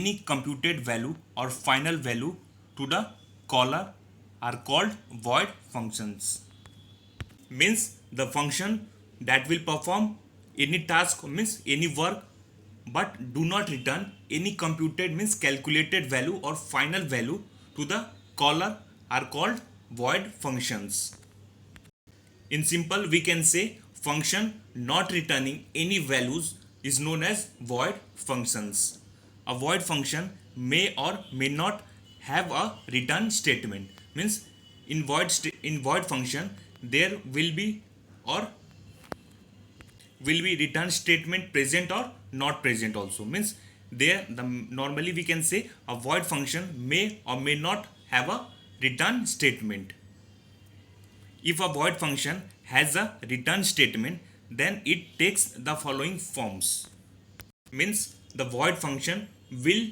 any computed value or final value to the caller are called void functions. Means the function that will perform any task, means any work, but do not return any computed, means calculated value or final value to the caller are called void functions. In simple, we can say function not returning any values is known as void functions. A void function may or may not have a return statement. Means in void function there will be return statement present or not present also. Means normally we can say a void function may or may not have a return statement. If a void function has a return statement, then it takes the following forms. Means the void function will,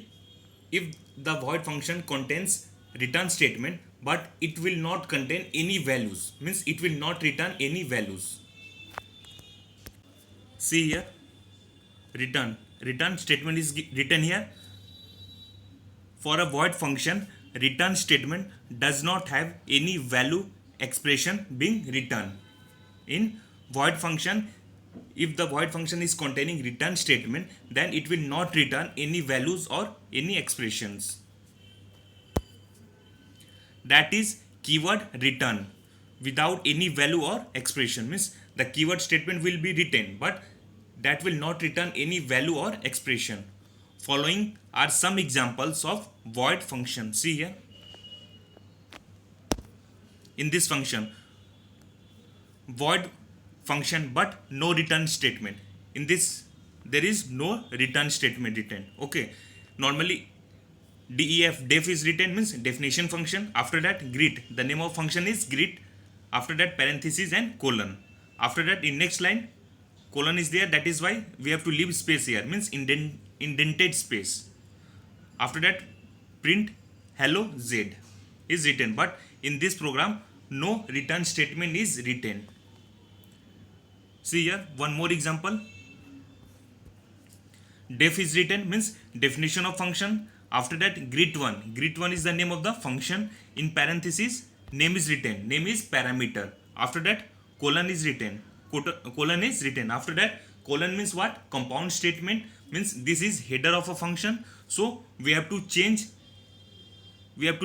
if the void function contains return statement but it will not contain any values, means it will not return any values. See here, return statement is written here. For a void function, return statement does not have any value expression being returned. In void function, if the void function is containing return statement, then it will not return any values or any expressions. That is keyword return without any value or expression. Means the keyword statement will be written but that will not return any value or expression. Following are some examples of void function. See here, in this function, void function but no return statement. In this there is no return statement written. Okay, normally def is written, means definition function. After that greet, the name of function is greet. After that parenthesis and colon. After that in next line colon is there, that is why we have to leave space here, means indented space. After that print hello z is written, but in this program no return statement is written. See here, one more example. Def is written, means definition of function. After that greet1 is the name of the function. In parenthesis name is written, name is parameter. After that colon is written. After that colon means what? Compound statement, means this is header of a function, so we have to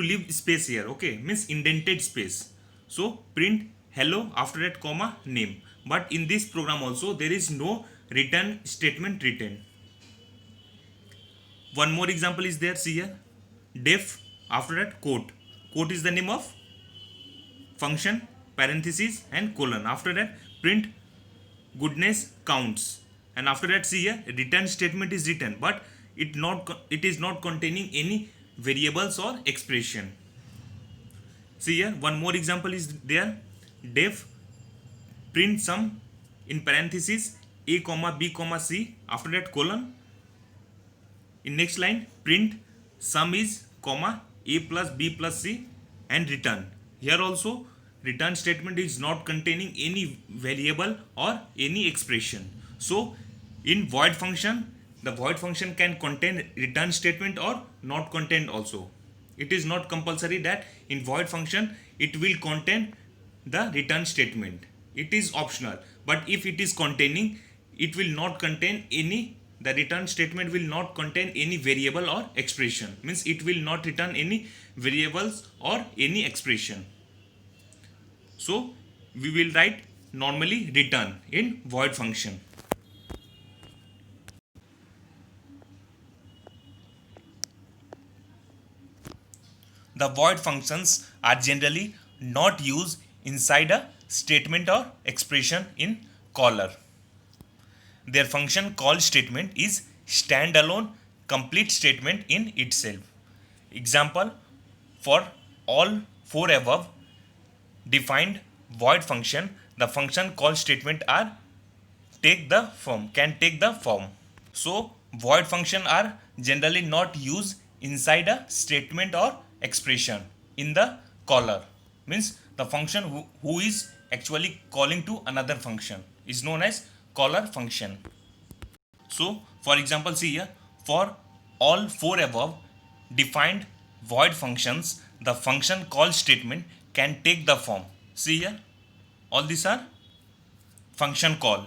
leave space here. Okay, means indented space. So print hello, after that comma name. But in this program also there is no return statement written. One more example is there. See here, def, after that quote is the name of function, parenthesis and colon. After that print goodness counts, and after that see here, return statement is written but it is not containing any variables or expression. See here, one more example is there. Def print sum, in parenthesis a comma b comma c, after that colon. In next line print sum is comma a plus b plus c and return. Here also return statement is not containing any variable or any expression. So in void function, the void function can contain return statement or not contain also. It is not compulsory that in void function it will contain the return statement. It is optional, but if it is containing, it will not contain any, the return statement will not contain any variable or expression, means it will not return any variables or any expression. So we will write normally return in void function. The void functions are generally not used inside a statement or expression in caller. Their function call statement is standalone complete statement in itself. Example, for all four above defined void function, the function call statement are can take the form. So void function are generally not used inside a statement or expression in the caller. Means the function who is actually calling to another function is known as caller function. So for example, see here, for all four above defined void functions, the function call statement can take the form. See here, all these are function call.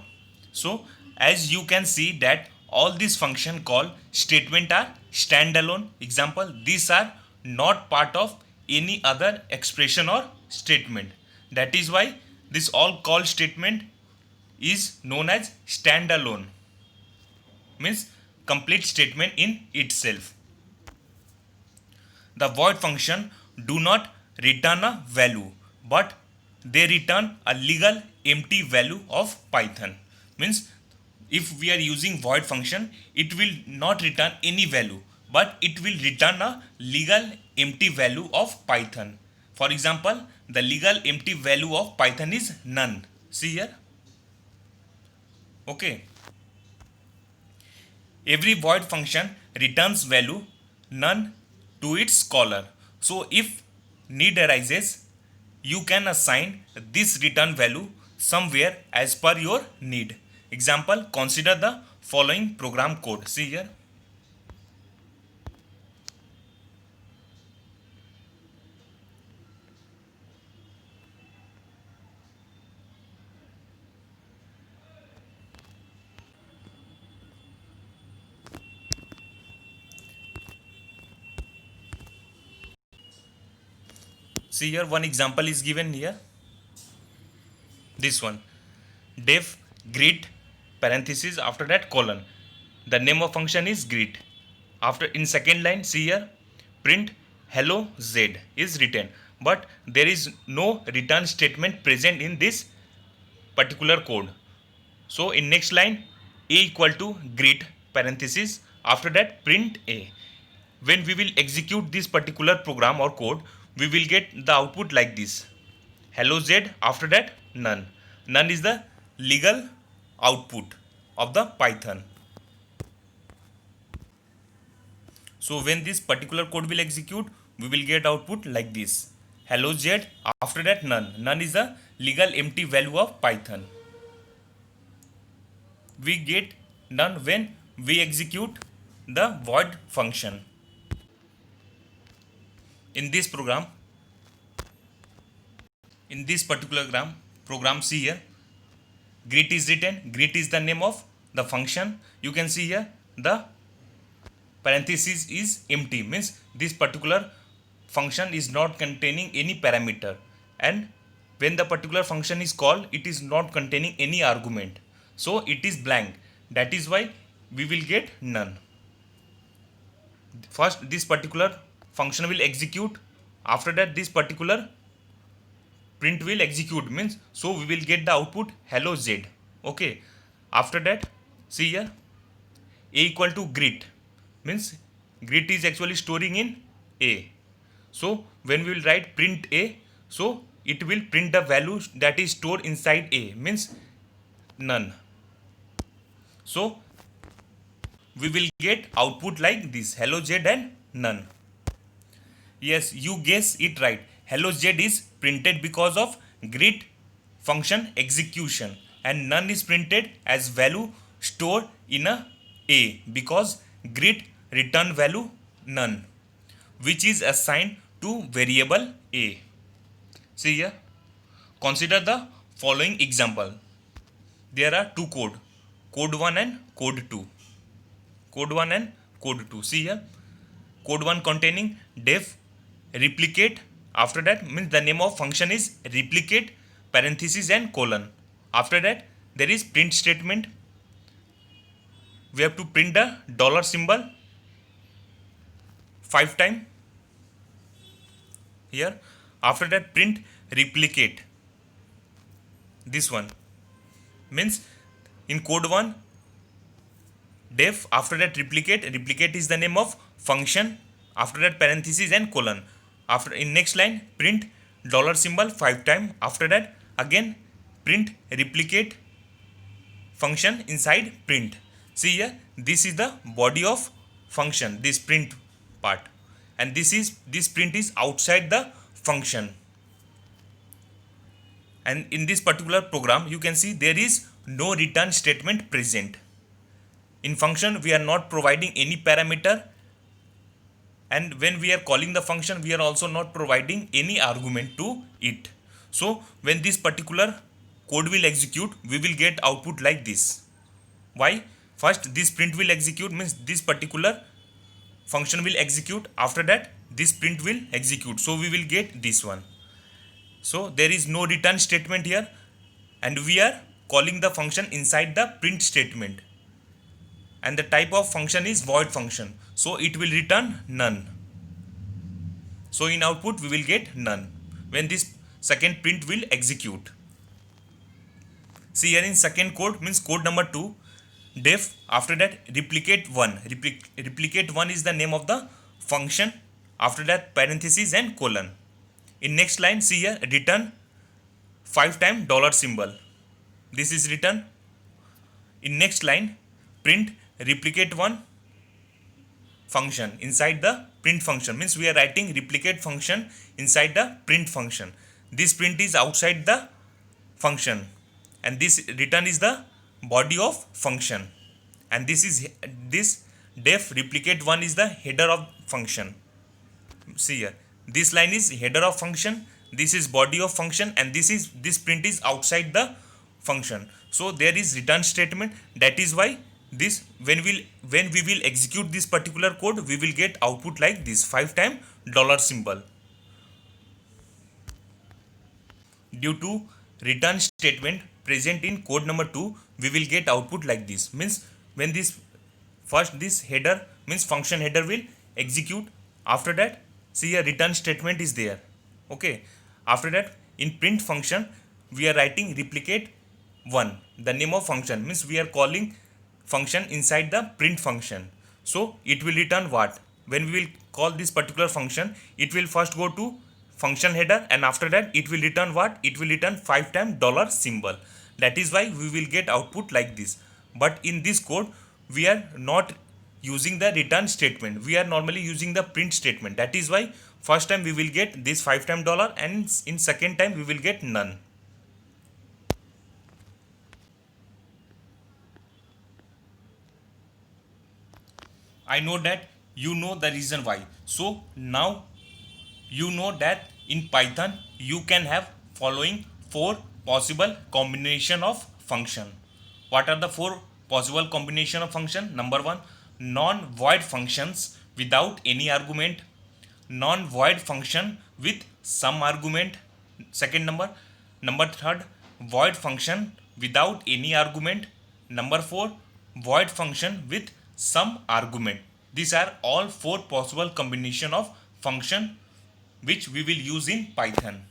So as you can see that all these function call statement are standalone. Example, these are not part of any other expression or statement. That is why this all call statement is known as standalone, means complete statement in itself. The void function do not return a value, but they return a legal empty value of Python. Means if we are using void function, it will not return any value, but it will return a legal empty value of Python. For example, the legal empty value of Python is none. See here. Okay. Every void function returns value none to its caller. So if need arises, you can assign this return value somewhere as per your need. Example, consider the following program code. See here. See here, one example is given here. This one, def greet parenthesis after that colon. The name of function is greet. After in second line, see here, print hello z is written, but there is no return statement present in this particular code. So in next line, a equal to greet parenthesis after that print a. When we will execute this particular program or code, we will get the output like this: hello z, after that none. None is the legal output of the Python. So when this particular code will execute, we will get output like this: hello z, after that none. None is the legal empty value of Python. We get none when we execute the void function. In this program, in this particular program, see here, greet is written. Greet is the name of the function. You can see here the parenthesis is empty, means this particular function is not containing any parameter, and when the particular function is called, it is not containing any argument, so it is blank. That is why we will get none. First this particular function will execute, after that this particular print will execute, means so we will get the output hello z. Okay, after that see here, a equal to greet, means greet is actually storing in a. So when we will write print a, so it will print the value that is stored inside a, means none. So we will get output like this: hello z and none. Yes, you guess it right. Hello z is printed because of greet function execution, and none is printed as value stored in a because greet return value none, which is assigned to variable a. See here, consider the following example. There are two code 1 and code 2. Code 1 and code 2. See here, code 1 containing def replicate, after that means the name of function is replicate parenthesis and colon. After that there is print statement. We have to print the dollar symbol 5 times here. After that print replicate. This one means in code 1 def, after that replicate is the name of function, after that parenthesis and colon. After in next line print dollar symbol 5 times, after that again print replicate function inside print. See here, this is the body of function, this print part, and this print is outside the function. And in this particular program you can see there is no return statement present. In function we are not providing any parameter and when we are calling the function, we are also not providing any argument to it. So when this particular code will execute, we will get output like this. Why? First this print will execute, means this particular function will execute, after that this print will execute, so we will get this one. So there is no return statement here, and we are calling the function inside the print statement, and the type of function is void function, so it will return none. So in output we will get none when this second print will execute. See here in second code, means code number 2, def, after that replicate 1. Replicate 1 is the name of the function, after that parenthesis and colon. In next line, see here, return 5 times dollar symbol. This is written. In next line, print replicate 1 function inside the print function, means we are writing replicate function inside the print function. This print is outside the function, and this return is the body of function, and this def replicate 1 is the header of function. See here, this line is header of function, this is body of function, and this print is outside the function. So there is return statement. That is why this when we will execute this particular code, we will get output like this, 5 times dollar symbol. Due to return statement present in code number 2, we will get output like this. Means when this header, means function header, will execute, after that see a return statement is there. Okay, after that in print function we are writing replicate 1, the name of function, means we are calling function inside the print function. So it will return what? When we will call this particular function, it will first go to function header, and after that it will return what? It will return 5 times dollar symbol. That is why we will get output like this. But in this code we are not using the return statement, we are normally using the print statement. That is why first time we will get this 5 times dollar, and in second time we will get none. I know that you know the reason why. So now you know that in Python you can have following 4 possible combination of function. What are the 4 possible combination of function? Number 1, non-void functions without any argument. Non-void function with some argument. Second number 3, void function without any argument. Number 4, void function with some argument. These are all 4 possible combination of function which we will use in Python.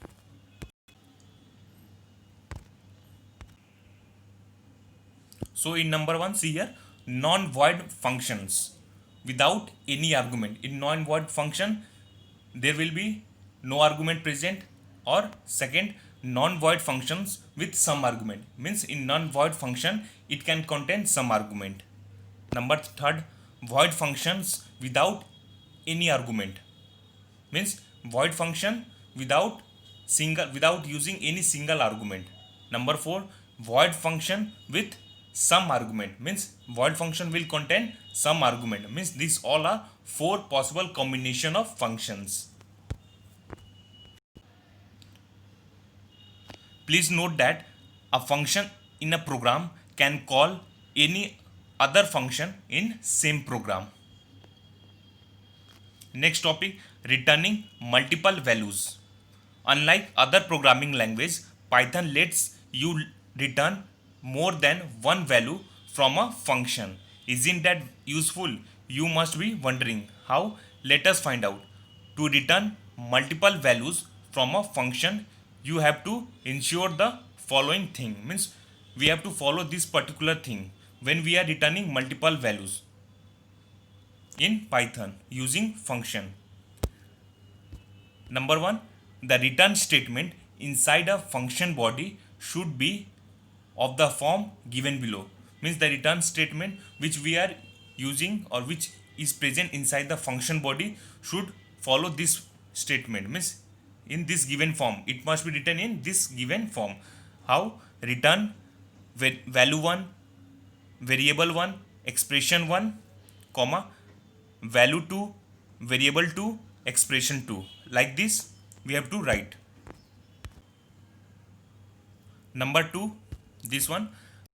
So in number 1, see here, non-void functions without any argument. In non-void function there will be no argument present, or second, non-void functions with some argument, means in non-void function it can contain some argument. Number 3, void functions without any argument, means void function without using any single argument. Number 4, void function with some argument, means void function will contain some argument, means these all are 4 possible combination of functions. Please note that a function in a program can call any other function in same program. Next topic, returning multiple values. Unlike other programming language, Python lets you return more than one value from a function. Isn't that useful? You must be wondering how. Let us find out. To return multiple values from a function, you have to ensure the following thing, means we have to follow this particular thing when we are returning multiple values in Python using function. Number 1, the return statement inside a function body should be of the form given below, means the return statement which we are using or which is present inside the function body should follow this statement, means in this given form. It must be written in this given form. How? Return value 1, variable 1, expression 1, comma, value 2, variable to expression to. Like this we have to write. Number 2, this one,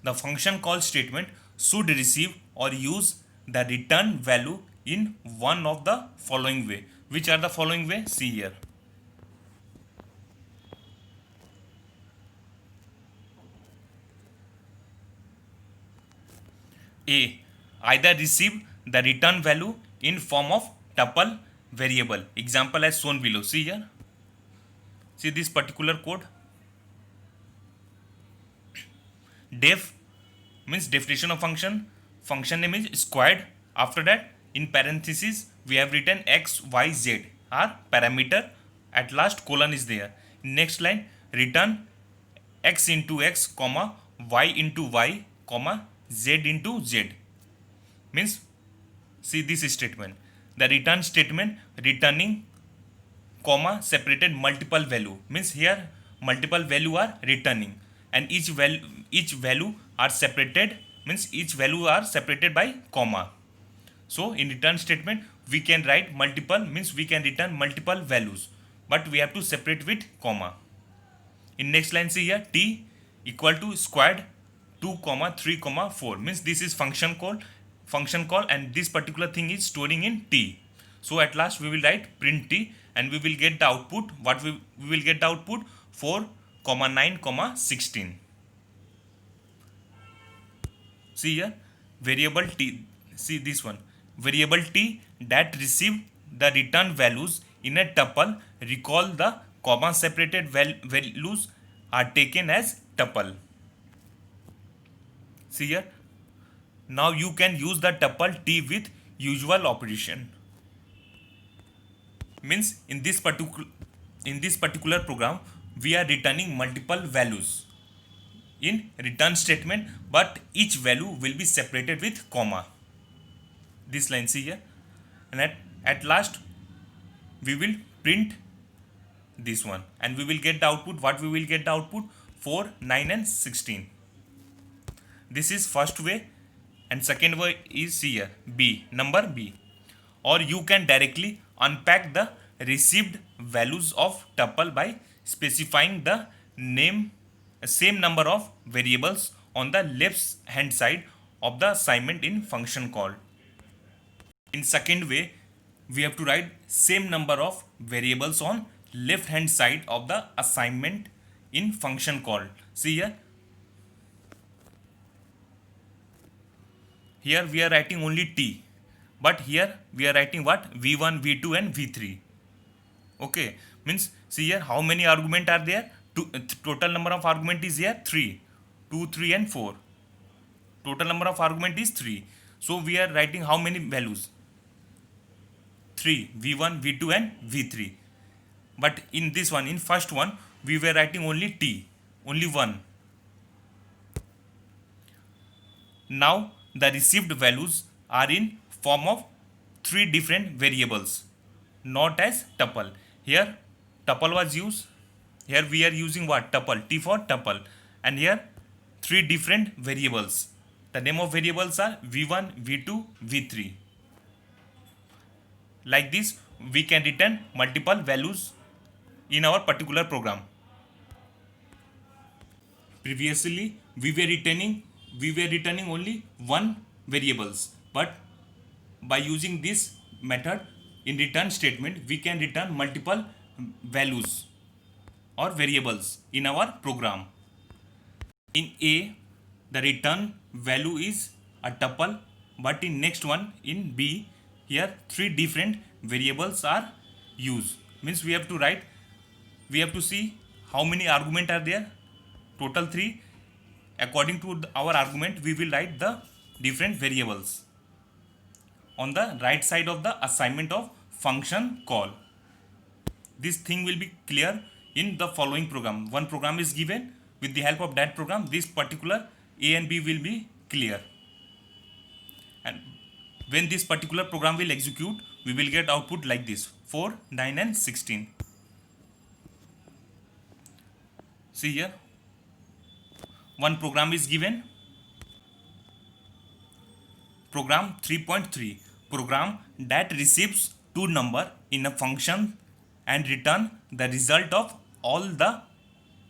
the function call statement should receive or use the return value in one of the following way. Which are the following way? See here. A, either receive the return value in form of tuple variable. Example as shown below. See here. See this particular code. Def means definition of function. Function name is squared. After that, in parentheses, we have written x, y, z are parameter. At last, colon is there. Next line, return x into x, comma, y into y, comma, z into z. Means, see this statement. The return statement returning, comma, separated multiple value. Means here multiple value are returning, and each value are separated, means each value are separated by comma. So in return statement we can write multiple, means we can return multiple values, but we have to separate with comma. In next line, see here, t equal to squared 2 comma 3 comma 4, means this is function call, and this particular thing is storing in t. So at last we will write print t, and we will get the output. What we will get the output? 4 comma 9 comma 16. See here, variable t, see this one, variable t that receive the return values in a tuple, recall the comma separated values are taken as tuple. See here, now you can use the tuple t with usual operation. Means in this particular program we are returning multiple values in return statement, but each value will be separated with comma. This line, see here, and at last we will print this one, and we will get the output. What we will get the output? 4, 9 and 16. This is first way, and second way is, see here, B, number B. Or you can directly unpack the received values of tuple by specifying the same number of variables on the left hand side of the assignment in function call. In second way, we have to write same number of variables on left hand side of the assignment in function call. See here. Here we are writing only t, but here we are writing what? v1, v2 and v3. Okay, means see here how many argument are there? Total number of argument is here 3, 2, 3 and 4. Total number of argument is 3. So we are writing how many values? 3, v1, v2 and v3. But in this one, in first one, we were writing only t, only 1. Now the received values are in form of 3 different variables, not as tuple. Here tuple was used. Here we are using what? Tuple, t for tuple. And here 3 different variables. The name of variables are v1, v2, v3. Like this, we can return multiple values in our particular program. Previously, we were returning only 1 variables, but by using this method in return statement, we can return multiple values or variables in our program. In A, the return value is a tuple, but in next one, in B, here 3 different variables are used. Means we have to see how many argument are there. Total 3. According to our argument, we will write the different variables on the right side of the assignment of function call. This thing will be clear in the following program. One program is given. With the help of that program, this particular A and B will be clear. And when this particular program will execute, we will get output like this: 4, 9 and 16. See here, one program is given. Program 3.3, program that receives two number in a function and return the result of all the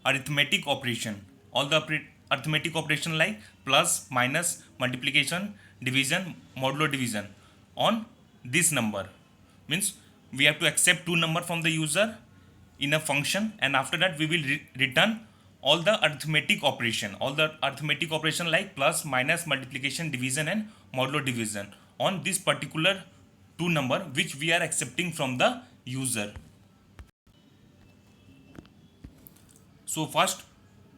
arithmetic operation, arithmetic operation like plus, minus, multiplication, division, modulo division on this number. Means we have to accept two number from the user in a function, and after that we will return all the arithmetic operation like plus, minus, multiplication, division and modulo division on this particular two number which we are accepting from the user. So first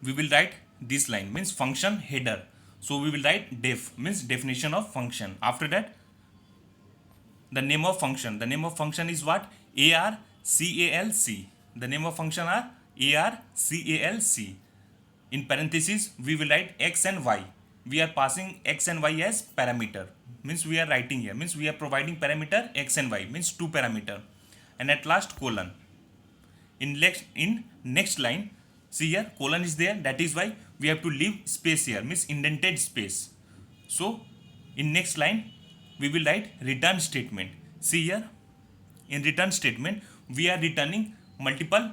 we will write this line, means function header. So we will write def, means definition of function. After that, the name of function. The name of function is what? ARCALC. The name of function are ARCALC. In parentheses, we will write x and y. We are passing x and y as parameter. Means we are writing here. Means we are providing parameter x and y. Means two parameter. And at last colon. In next line, see here colon is there. That is why we have to leave space here. Means indented space. So in next line, we will write return statement. See here, in return statement we are returning multiple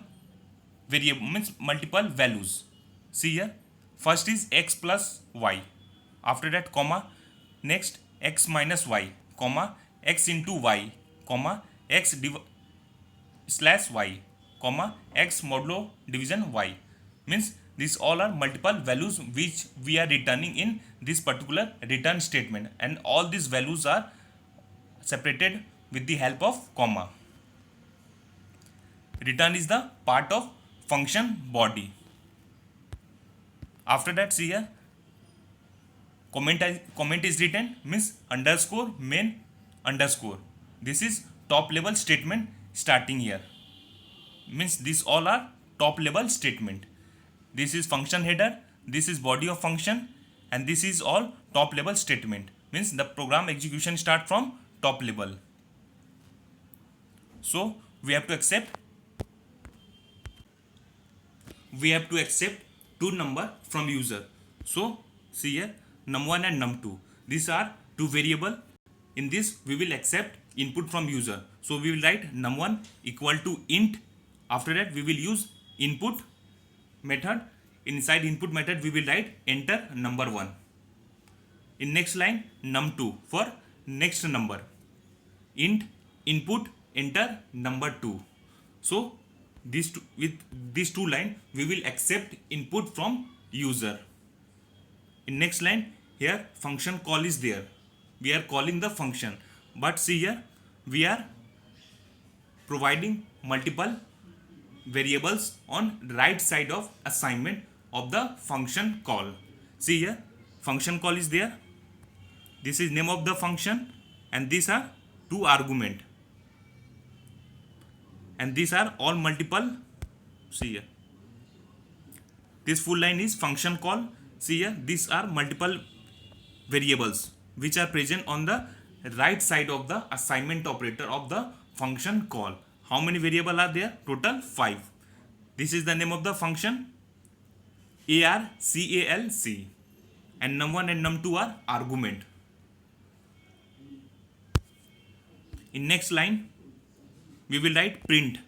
variable, means multiple values. See here, first is x plus y, after that comma, next x minus y, comma, x into y, comma, x slash y, comma, x modulo division y. Means these all are multiple values which we are returning in this particular return statement, and all these values are separated with the help of comma. Return is the part of function body. After that, see here, comment is written, means underscore main underscore. This is top level statement starting here. Means these all are top level statement. This is function header, this is body of function, and this is all top level statement. Means the program execution start from top level. So we have to accept two number from user. So see here, num1 and num2, these are two variable. In this we will accept input from user. So we will write num1 equal to int. After that we will use input method. Inside input method we will write enter number 1. In next line, num2 for next number, int input enter number 2. So with these two line we will accept input from user. In next line, here function call is there, we are calling the function, but see here we are providing multiple variables on right side of assignment of the function call. See here, function call is there, this is name of the function, and these are two argument, and these are all multiple. See here, this full line is function call. See here, these are multiple variables which are present on the right side of the assignment operator of the function call. How many variable are there? Total 5. This is the name of the function ARCALC, and num1 and num2 are argument. In next line we will write print.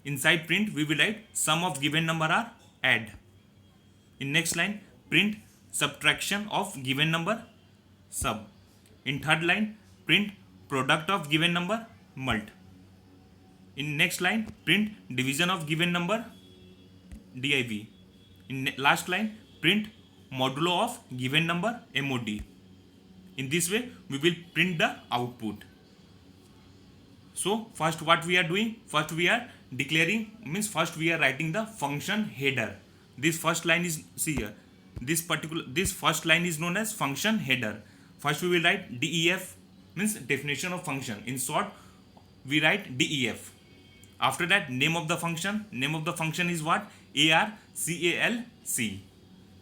Inside print we will write sum of given number are add. In next line, print subtraction of given number sub. In third line, print product of given number mult. In next line, print division of given number div. In last line, print modulo of given number mod. In this way we will print the output. So first what we are doing, first we are declaring, means first we are writing the function header. This first line is, see here, this first line is known as function header. First we will write def, means definition of function. In short we write def. After that, name of the function. Name of the function is what? ARCALC.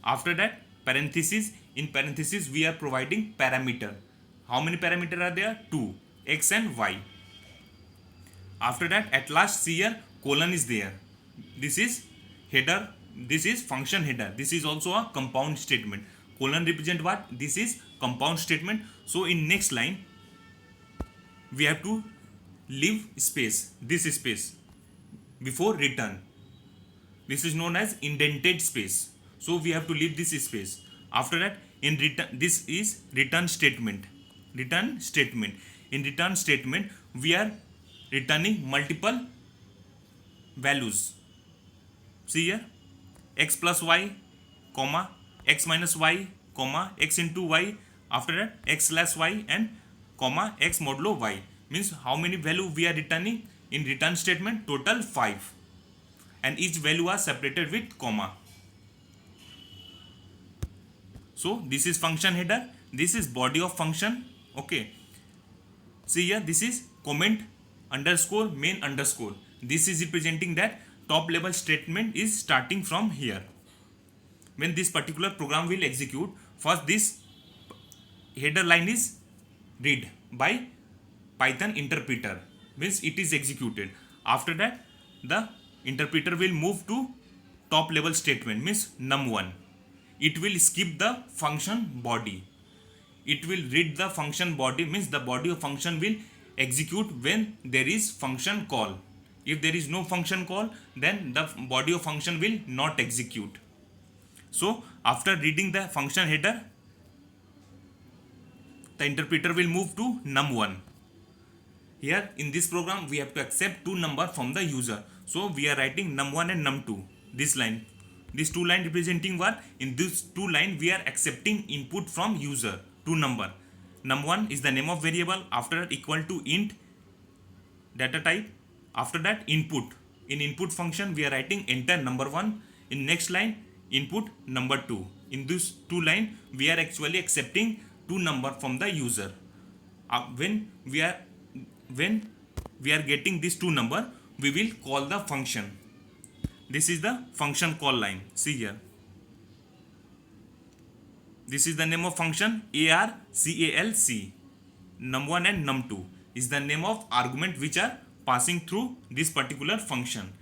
After that, parenthesis. In parenthesis we are providing parameter. How many parameter are there? 2, x and y. After that, at last, see here, colon is there. This is header, this is function header. This is also a compound statement. Colon represent what? This is compound statement. So in next line we have to leave space, this space before return. This is known as indented space. So we have to leave this space. After that, in return, this is return statement. Return statement. In return statement, we are returning multiple values. See here, x plus y, comma, x minus y, comma, x into y. After that, x slash y and comma, x modulo y. Means how many value we are returning in return statement? Total 5. And each value are separated with comma. So this is function header, this is body of function. Okay, see here, this is comment underscore main underscore. This is representing that top level statement is starting from here. When this particular program will execute, first this header line is read by Python interpreter, means it is executed. After that, the interpreter will move to top level statement, means num1. It will skip the function body. It will read the function body, means the body of function will execute when there is function call. If there is no function call, then the body of function will not execute. So after reading the function header, the interpreter will move to num1. Here in this program, we have to accept two numbers from the user. So we are writing num1 and num2. This line. These two lines representing what? In this two line, we are accepting input from user. Two number. Num1 is the name of variable. After that, equal to int data type. After that, input. In input function, we are writing enter number 1. In next line, input number 2. In this two line, we are actually accepting two number from the user. When we are getting these two number, we will call the function. This is the function call line. See here. This is the name of function arcalc. Num1 and num2 is the name of argument which are passing through this particular function.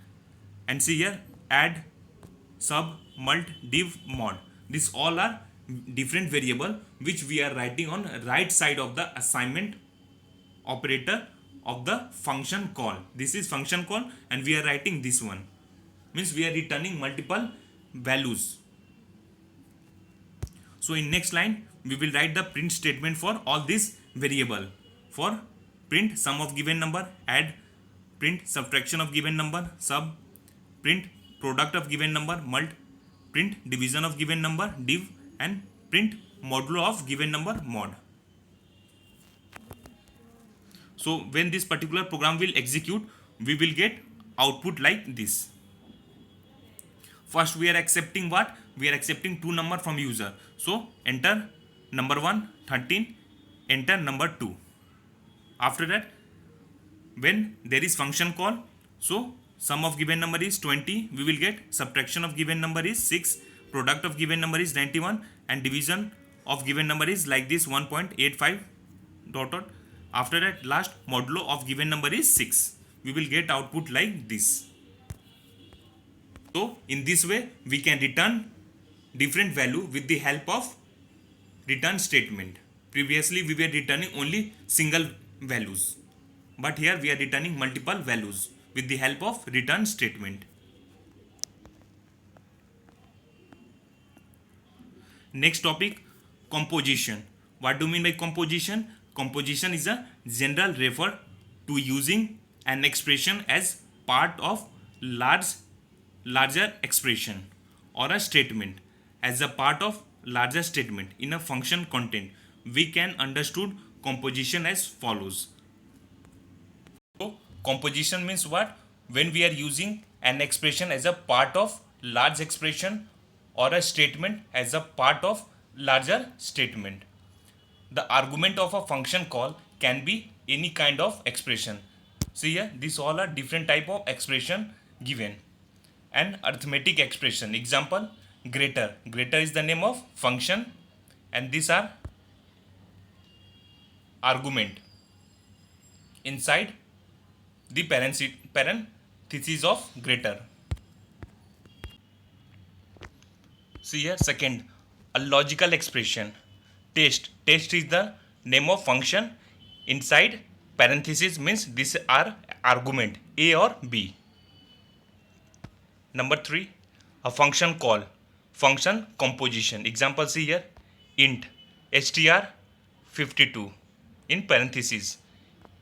And see here, add, sub, mult, div, mod. These all are different variable which we are writing on right side of the assignment operator of the function call. This is function call and we are writing this one. Means we are returning multiple values. So in next line, we will write the print statement for all these variable. For print sum of given number, add, print subtraction of given number, sub, print product of given number, mult, print division of given number, div, and print modulo of given number, mod. So when this particular program will execute, we will get output like this. First we are accepting what? We are accepting two number from user. So enter number 1, 13, enter number 2. After that, when there is function call, so sum of given number is 20, we will get subtraction of given number is 6, product of given number is 91, and division of given number is like this 1.85 dot dot. After that, last modulo of given number is 6. We will get output like this. So in this way, we can return different value with the help of return statement. Previously, we were returning only single values, but here we are returning multiple values with the help of return statement. Next topic, composition. What do you mean by composition? Composition is a general refer to using an expression as part of larger expression or a statement as a part of larger statement in a function content. We can understood composition as follows. So composition means what? When we are using an expression as a part of large expression or a statement as a part of larger statement. The argument of a function call can be any kind of expression. See here, these all are different type of expression given. An arithmetic expression. Example, greater. Greater is the name of function and these are argument inside the parenthesis of greater. See here, second, a logical expression. Test. Test is the name of function inside parenthesis means these are argument A or B. Number 3, a function call, function composition. Example see here, int str52 in parenthesis,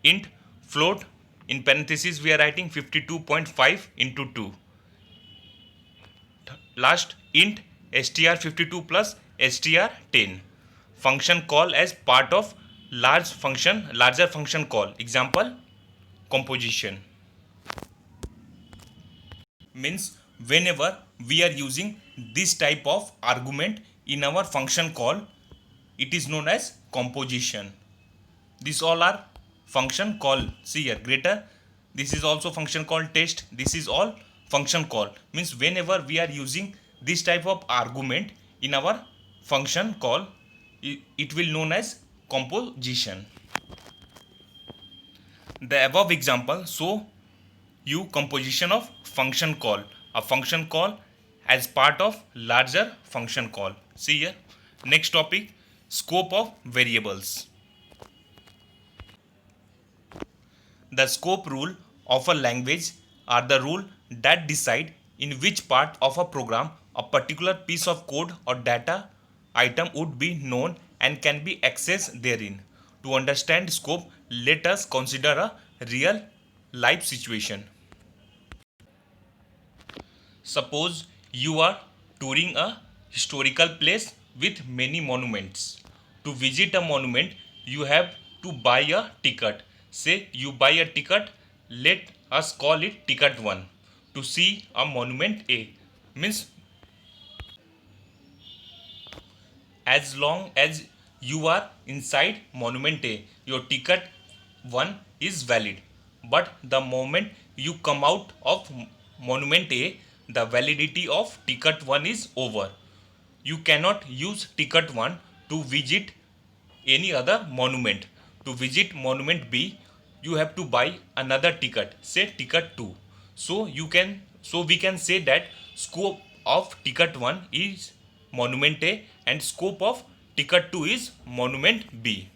int float in parenthesis we are writing 52.5 into 2. Last, int str52 plus str10. Function call as part of larger function call. Example, composition. Means whenever we are using this type of argument in our function call, it is known as composition. These all are function call. See here, greater, this is also function call, test, this is all function call. Means whenever we are using this type of argument in our function call, it will known as composition. The above example show you composition of function call, a function call as part of larger function call. See here. Next topic, scope of variables. The scope rule of a language are the rule that decide in which part of a program a particular piece of code or data item would be known and can be accessed therein. To understand scope, let us consider a real life situation. Suppose you are touring a historical place with many monuments. To visit a monument, you have to buy a ticket. Say you buy a ticket, let us call it ticket 1 to see a monument A. Means as long as you are inside monument A, your ticket 1 is valid. But the moment you come out of monument A, the validity of ticket 1 is over. You cannot use ticket 1 to visit any other monument. To visit monument B, you have to buy another ticket, say ticket 2. So we can say that scope of ticket 1 is monument A and scope of ticket 2 is monument B.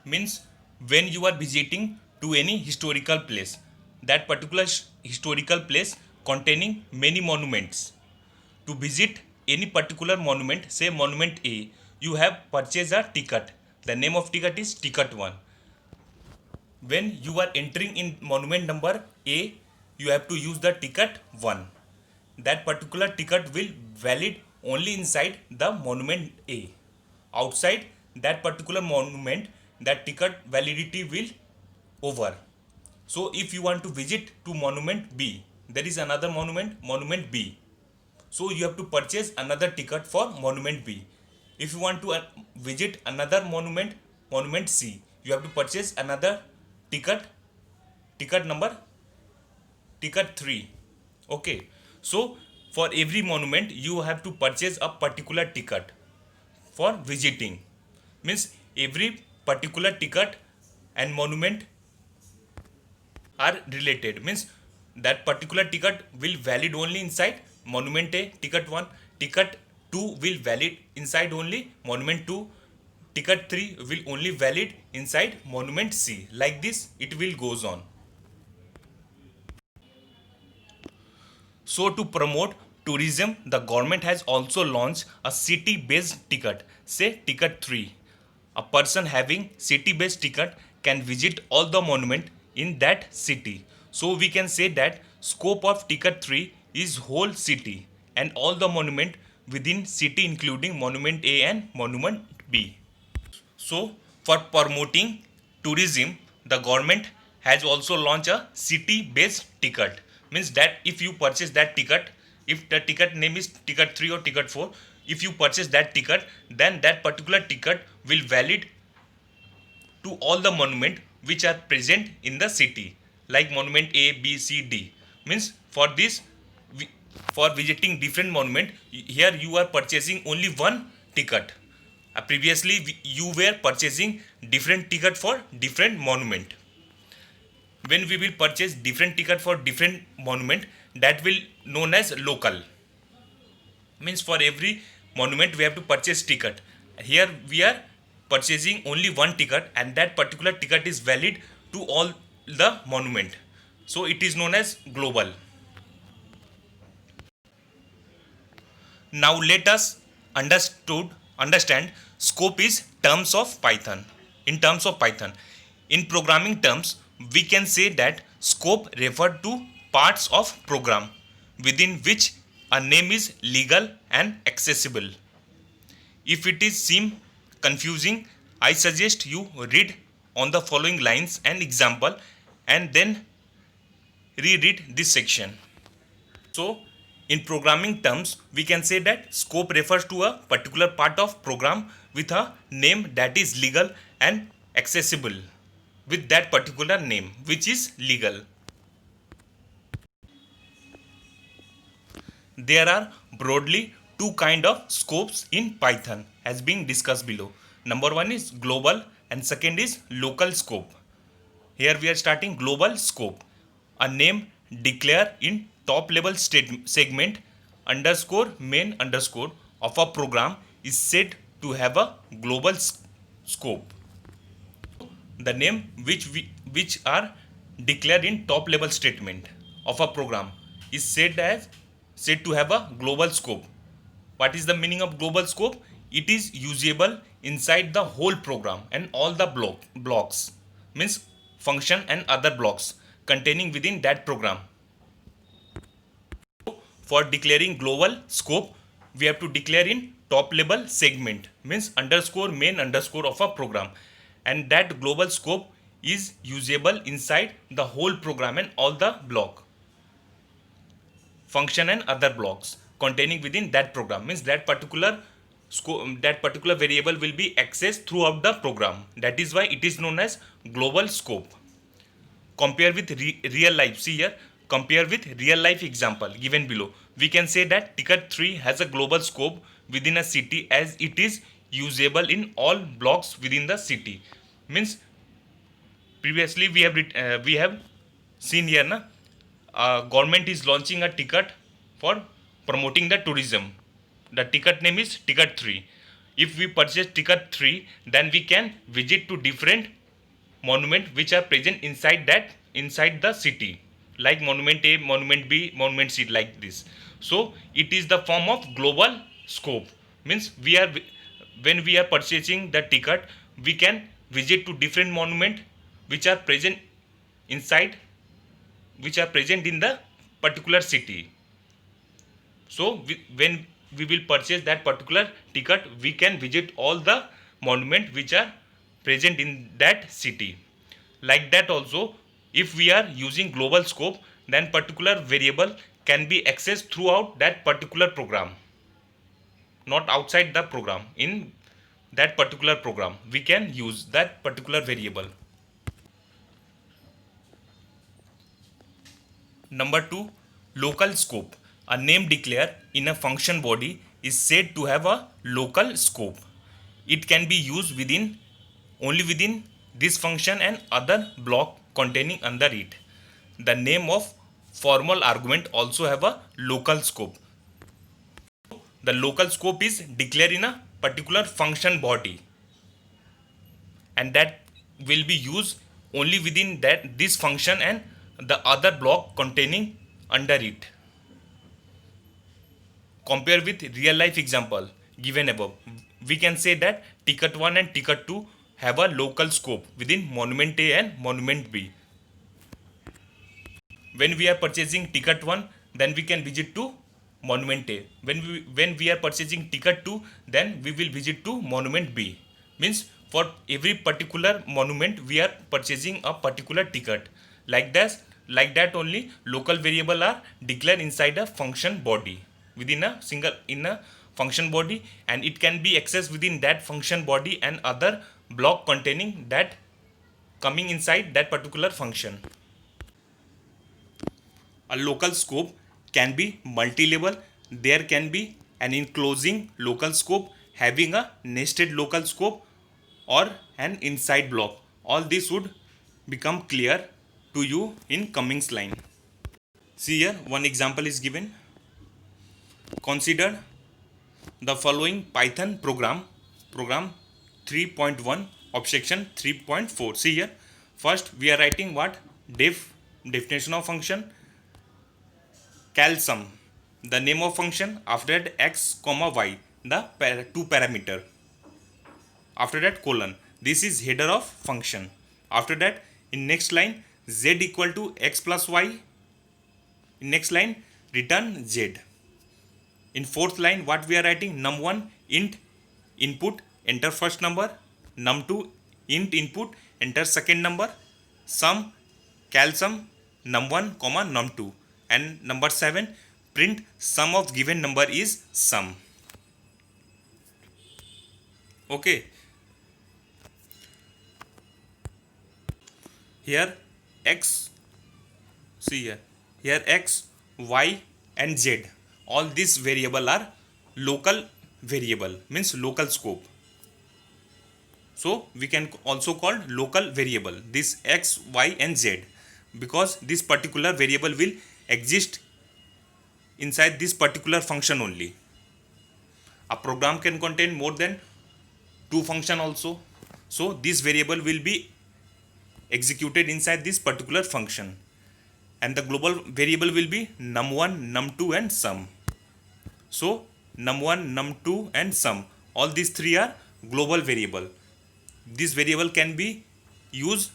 Means when you are visiting to any historical place, that particular historical place containing many monuments, to visit any particular monument, say monument A, you have purchased a ticket. The name of ticket is ticket 1. When you are entering in monument number A, you have to use the ticket 1. That particular ticket will valid only inside the monument A. Outside that particular monument, that ticket validity will over. So if you want to visit to monument B, there is another monument B. So you have to purchase another ticket for monument B. If you want to visit another monument C, you have to purchase another ticket number ticket 3. Okay. So for every monument you have to purchase a particular ticket for visiting. Means every particular ticket and monument are related. Means that particular ticket will valid only inside monument A, ticket 1, ticket 2 will valid inside only monument 2, ticket 3 will only valid inside monument C. Like this it will goes on. So to promote tourism, the government has also launched a city based ticket, say ticket 3. A person having city based ticket can visit all the monument in that city. So we can say that scope of ticket 3 is whole city and all the monument within city including monument A and monument B. So for promoting tourism, the government has also launched a city based ticket. Means that if you purchase that ticket, if the ticket name is ticket 3 or ticket 4, if you purchase that ticket, then that particular ticket will valid to all the monument which are present in the city, like monument A, B, C, D. Means for this, for visiting different monument, here you are purchasing only one ticket. Previously you were purchasing different ticket for different monument. When we will purchase different ticket for different monument, that will known as local. Means for every monument we have to purchase ticket. Here we are purchasing only one ticket, and that particular ticket is valid to all the monument. So it is known as global. Now let us understand scope is terms of Python. In terms of Python, in programming terms, we can say that scope refer to parts of program within which a name is legal and accessible. If it is seem confusing, I suggest you read on the following lines and example and then reread this section. So, in programming terms, we can say that scope refers to a particular part of program with a name that is legal and accessible with that particular name which is legal. There are broadly two kind of scopes in Python as being discussed below. Number one is global and second is local scope. Here we are starting global scope. A name declare in top level segment underscore main underscore of a program is said to have a global scope. The name which are declared in top level statement of a program is said to have a global scope. What is the meaning of global scope? It is usable inside the whole program and all the blocks, means function and other blocks containing within that program. For declaring global scope, we have to declare in top level segment, means underscore main underscore of a program, and that global scope is usable inside the whole program and all the block function and other blocks containing within that program, means that particular scope, that particular variable will be accessed throughout the program. That is why it is known as global scope. Compare with real life. See here, compare with real life example given below. We can say that ticket 3 has a global scope within a city as it is usable in all blocks within the city. Means previously we have seen here na, government is launching a ticket for promoting the tourism. The ticket name is ticket 3. If we purchase ticket 3, then we can visit to different monument which are present inside the city, like monument A, monument B, monument C, like this. So it is the form of global scope. Means when we are purchasing the ticket, we can visit to different monument which are present inside, which are present in the particular city. So when we will purchase that particular ticket, we can visit all the monument which are present in that city. Like that also, if we are using global scope, then particular variable can be accessed throughout that particular program, not outside the program. In that particular program, we can use that particular variable. Number 2, local scope. A name declared in a function body is said to have a local scope. It can be used only within this function and other block containing under it. The name of formal argument also have a local scope. The local scope is declared in a particular function body, and that will be used only within this function and the other block containing under it. Compare with real life example given above. We can say that ticket 1 and ticket 2 have a local scope within monument A and monument B. When we are purchasing ticket 1, then we can visit to monument A. When we are purchasing ticket 2, then we will visit to monument B. Means for every particular monument we are purchasing a particular ticket. Like that only local variable are declared inside a function body within a function body, and it can be accessed within that function body and other block containing that coming inside that particular function. A local scope can be multi-level. There can be an enclosing local scope having a nested local scope or an inside block. All this would become clear to you in coming slide. See here, one example is given. Consider the following Python program 3.1 objection 3.4. See here, first we are writing what? Definition of function, cal sum, the name of function, after that x comma y, the two parameter, after that colon, this is header of function. After that, in next line, z equal to x plus y, in next line return z. In fourth line, what we are writing? num1 int input enter first number, num2 int input enter second number, sum cal sum num1 comma num2, and number 7 print sum of given number is sum. Okay, here x, see here x, y and z, all these variable are local variable, means local scope. So we can also call local variable this x, y and z, because this particular variable will exist inside this particular function only. A program can contain more than two function also, so this variable will be executed inside this particular function, and the global variable will be num1, num2 and sum. So num1, num2 and sum, all these three are global variable. This variable can be used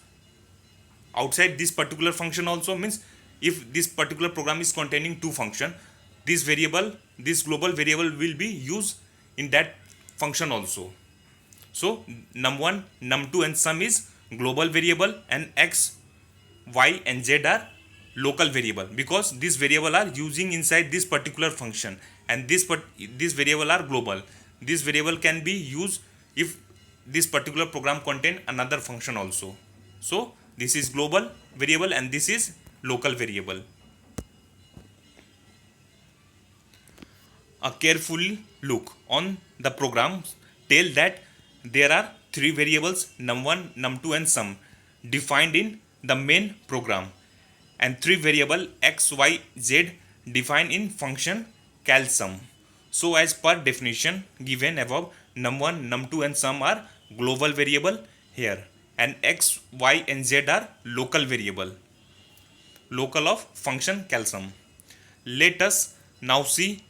outside this particular function also, means if this particular program is containing two function, this variable, this global variable will be used in that function also. So num1, num2 and sum is global variable, and x, y and z are local variable, because this variable are using inside this particular function, and this variable are global. This variable can be used if this particular program contain another function also. So this is global variable and this is local variable. A careful look on the program tell that there are three variables num1, num2 and sum defined in the main program, and three variable x, y, z defined in function cal sum. So as per definition given above, num1, num2 and sum are global variable here, and x, y and z are local variable, local of function cal sum. Let us now see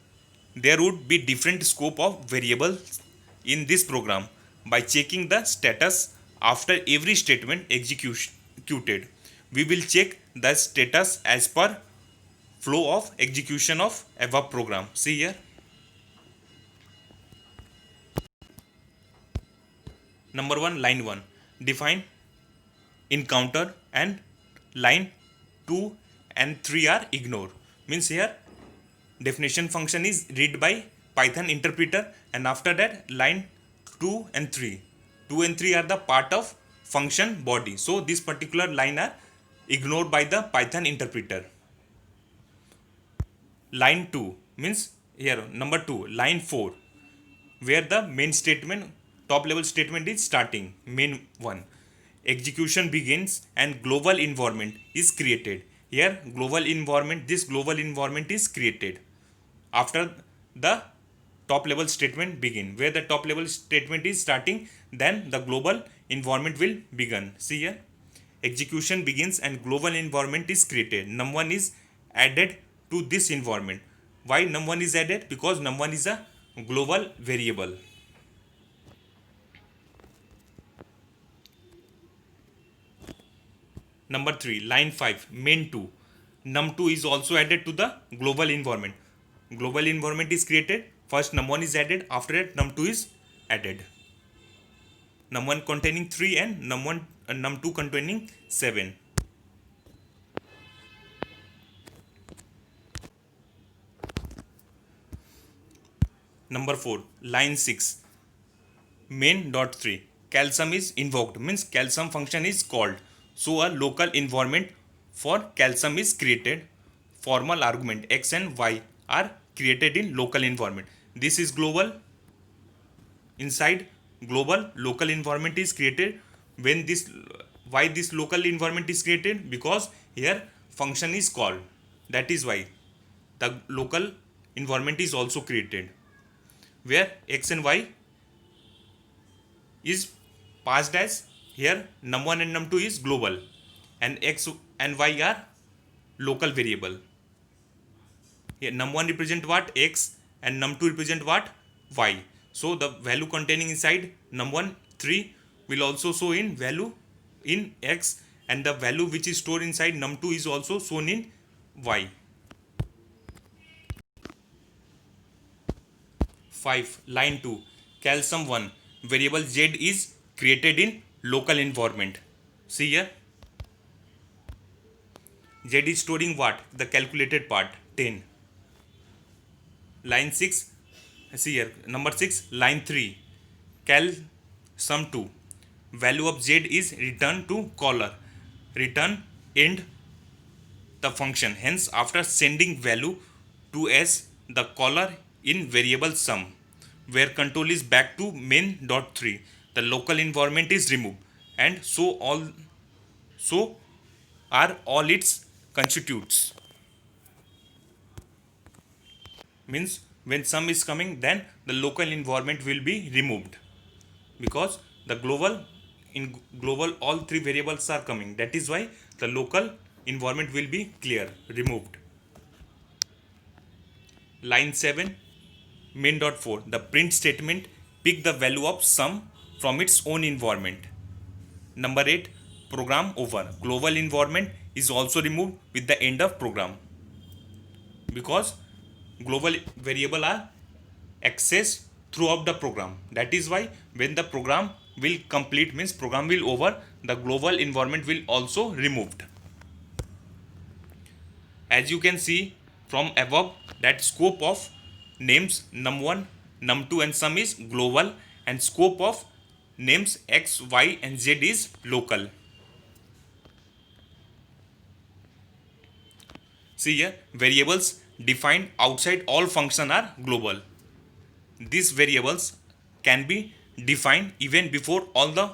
there would be different scope of variables in this program by checking the status after every statement executed. We will check the status as per flow of execution of above program. See here. Number 1, line 1 define encounter, and line 2 and 3 are ignore. Means here definition function is read by Python interpreter, and after that line 2 and 3 are the part of function body. So this particular line are ignored by the Python interpreter. Line 2 means here number 2, line 4 where the main statement, top level statement is starting, main one. Execution begins and global environment is created. Here global environment, this global environment is created after the top level statement begin. Where the top level statement is starting, then the global environment will begin. See here, execution begins and global environment is created. Num1 is added to this environment. Why num1 is added? Because num1 is a global variable. Number 3, line 5, main 2. Num2 is also added to the global environment. Global environment is created. First num1 is added. After that num2 is added. Num1 containing 3 and num2 containing 7. Number 4, line 6, main dot 3. Cal sum is invoked, means cal sum function is called. So a local environment for cal sum is created. Formal argument x and y are created in local environment. This is global. Inside global, local environment is created. When this, why this local environment is created? Because here function is called. That is why the local environment is also created, where x and y is passed as, here num1 and num2 is global and x and y are local variable. Here num1 represent what? X, and num2 represent what? Y. So the value containing inside num1 3 will also show in value in x, and the value which is stored inside num2 is also shown in y. 5. Line 2. Calcium 1. Variable z is created in local environment. See here. Z is storing what? The calculated part 10. Line 6. See here. Number 6. Line 3. Cal sum 2. Value of z is returned to caller. Return end the function. Hence, after sending value to as the caller in variable sum, where control is back to main.3, the local environment is removed, and so are all its constituents. Means when sum is coming, then the local environment will be removed, because the global all three variables are coming. That is why the local environment will be removed. Line 7, main.4, the print statement pick the value of sum from its own environment. Number 8, program over. Global environment is also removed with the end of program, because global variable are accessed throughout the program. That is why when the program will complete, means program will over, the global environment will also removed. As you can see from above, that scope of names num1, num2 and sum is global, and scope of names x, y and z is local. See here, variables defined outside all function are global. These variables can be defined even before all the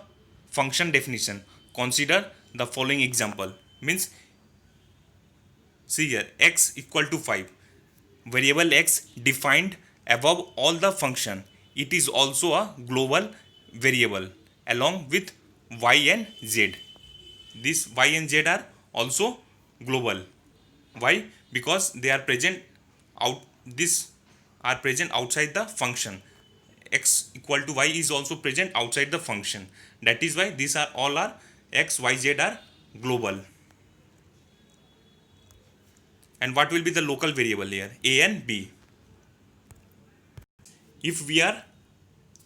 function definition. Consider the following example. Means, see here, x equal to 5. Variable x defined above all the function. It is also a global variable along with y and z. This y and z are also global. Why? Because they are present outside the function. X equal to y is also present outside the function. That is why these are all are x, y, z are global. And what will be the local variable here? A and B. If we are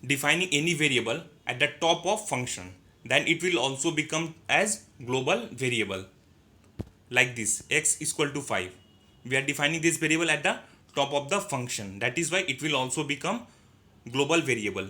defining any variable at the top of function, then it will also become as global variable. Like this, x is equal to 5. We are defining this variable at the top of the function. That is why it will also become global variable.